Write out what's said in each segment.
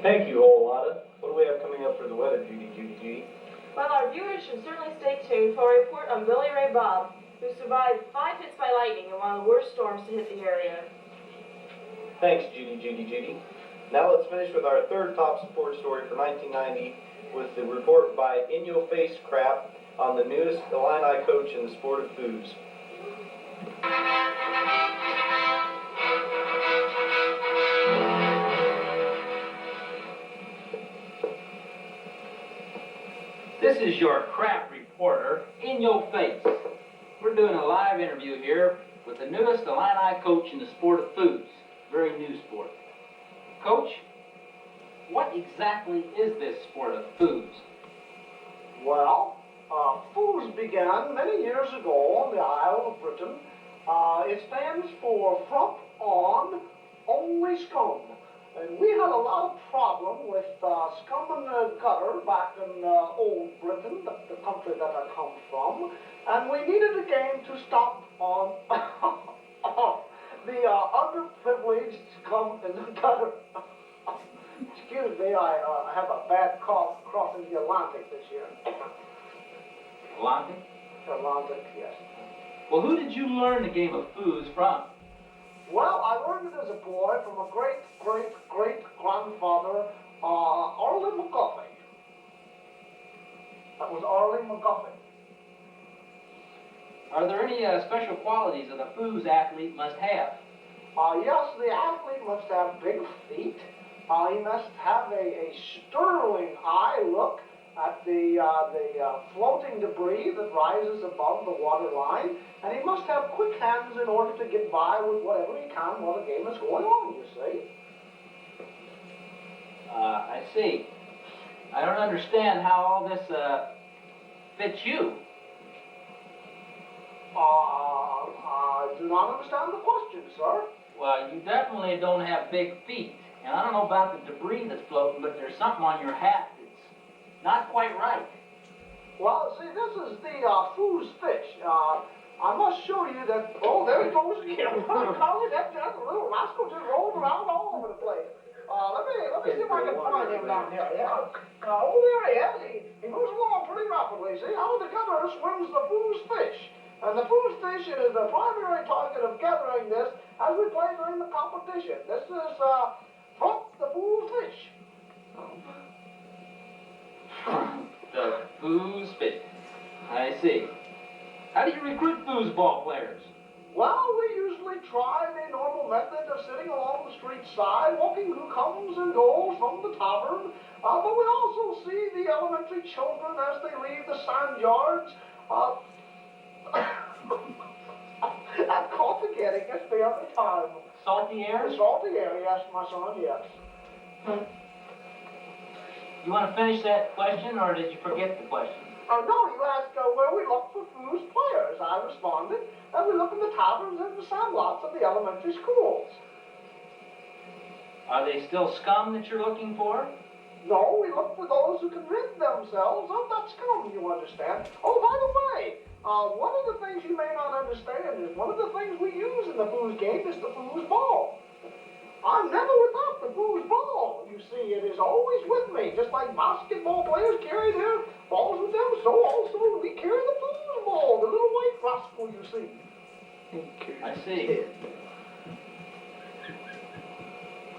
Thank you, Olata. What do we have coming up for the weather, Judy? Well, our viewers should certainly stay tuned for a report on Billy Ray Bob, who survived 5 hits by lightning in one of the worst storms to hit the area. Thanks, Judy. Now let's finish with our third top sports story for 1990 with the report by C.R.A.P on the newest Illini coach in the sport of Foos. This is your C.R.A.P reporter, in your face. We're doing a live interview here with the newest Illini coach in the sport of Foos. Very new sport. Coach, what exactly is this sport of Foos? Well, Foos began many years ago on the Isle of Britain. It stands for front on, only scum. And we had a lot of problem with scum in the gutter back in old Britain, the country that I come from. And we needed a game to stop on the underprivileged scum in the gutter. Excuse me, I have a bad cough crossing the Atlantic this year. Atlantic? Atlantic, yes. Well, who did you learn the game of Foos from? Well, I learned it as a boy from a great-great-great-grandfather, Arlie McGuffey. That was Arlie McGuffey. Are there any special qualities that a Foos athlete must have? Yes, the athlete must have big feet. He must have a sterling eye look at the floating debris that rises above the water line, and he must have quick hands in order to get by with whatever he can while the game is going on, you see. I see. I don't understand how all this fits you. I do not understand the question, sir. Well, you definitely don't have big feet. And I don't know about the debris that's floating, but there's something on your hat that's not quite right. Well, see, this is the Foos fish. I must show you that. Oh, there he goes again. Golly, that little rascal just rolled around all over the place. Let me see if I can find him down here. Yeah. Oh, there he is. He moves along pretty rapidly. See, out of the gutter swims the Foos fish. And the Foos fish is the primary target of gathering this as we play during the competition. This is Trump the Foos fish. The Foos fish. I see. How do you recruit foosball players? Well, we usually try the normal method of sitting along the street side, walking who comes and goes from the tavern. But we also see the elementary children as they leave the sand yards. That cough again, it gets me every time. Salty air? The salty air, yes, my son, yes. You want to finish that question, or did you forget the question? No, you asked where we look for Foos players. I responded, and we look in the taverns and the sandlots of the elementary schools. Are they still scum that you're looking for? No, we look for those who can rid themselves of that scum, you understand. Oh, by the way, one of the things you may not understand is one of the things we use in the Foos game is the Foos ball. I'm never without the Foos ball. You see, it is always with me. Just like basketball players carry their balls with them, so also we carry the Foos ball, the little white rascal you see. I see.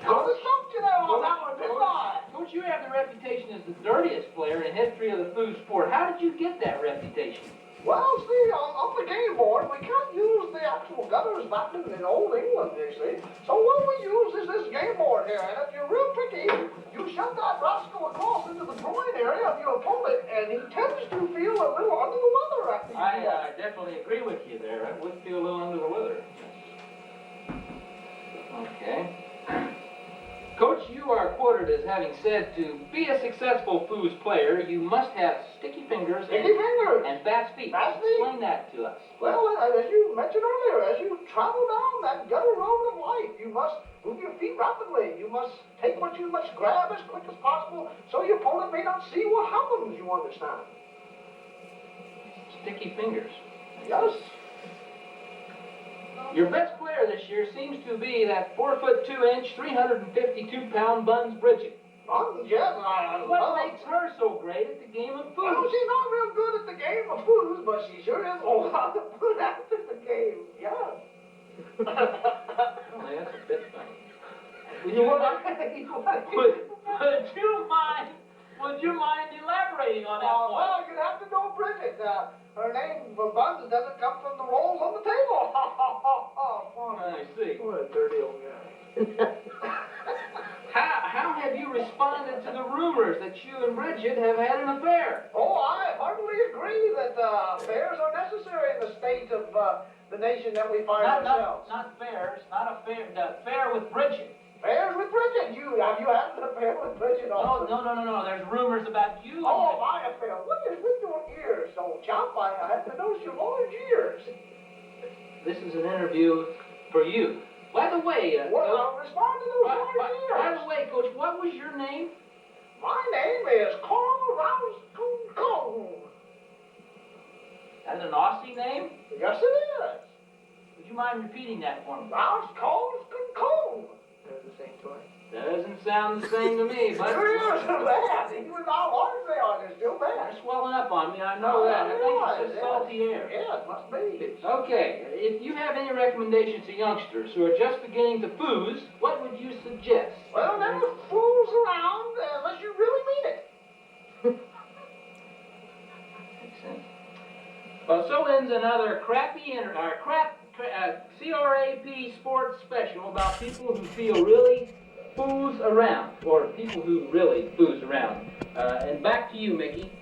I was stumped you there on that one, didn't I? Coach, you have the reputation as the dirtiest player in history of the Foos sport. How did you get that reputation? Well, see, on the game board, we can't use the actual gutters back in old England, you see. So what we use is this game board here, and if you're real tricky, you shove that rascal across into the groin area of your opponent, and he tends to feel a little under the weather after you do that. I definitely agree with you there. I would feel a little under the weather. Okay. Coach, you are quoted as having said to be a successful Foos player, you must have sticky fingers and fast feet. Fast feet? Explain that to us. Well, as you mentioned earlier, as you travel down that gutter road of life, you must move your feet rapidly. You must take what you must grab as quick as possible so your opponent may not see what happens, you understand. Sticky fingers. Yes. Your best player this year seems to be that 4'2", 352-pound Buns Bridget. Yes, I What love. makes her so great at the game of Well, food? she's not real good at the game of foos, but she sure is a lot of fun after the game. Yeah. Oh, that's a bit funny. Would You you want mind? Would you mind elaborating on that point? Well, you'd have to know Bridget. Her name, Buns, doesn't come from the rolls on the table. I see. What a dirty old guy. How have you responded to the rumors that you and Bridget have had an affair? Oh, I heartily agree that affairs are necessary in the state of the nation that we find ourselves. Not fairs, not affair, the affair with Bridget. Affairs with Bridget. Have you had an affair with Bridget also? No. There's rumors about you. Oh, my affair. What is with your ears, old chap? I have to notice your large ears. This is an interview for you. By the way, Well, Coach, I'll respond to those large ears. by the way, Coach, what was your name? My name is Carl Rouse. That's an Aussie name? Yes, it is. Would you mind repeating that for me? Rouse Cone. They're the same twice. Doesn't sound the same to me, but Your ears are bad. Even how large they are, they're still they're bad. swelling up on me. I know that. I think it's just salty air. Yeah, it must be. Okay, if you have any recommendations to youngsters who are just beginning to foos, what would you suggest? Well, never fools around unless you really mean it. Makes sense. Well, so ends another C.R.A.P. sports special about people who feel really foos around, or people who really foos around. And back to you, Mickey.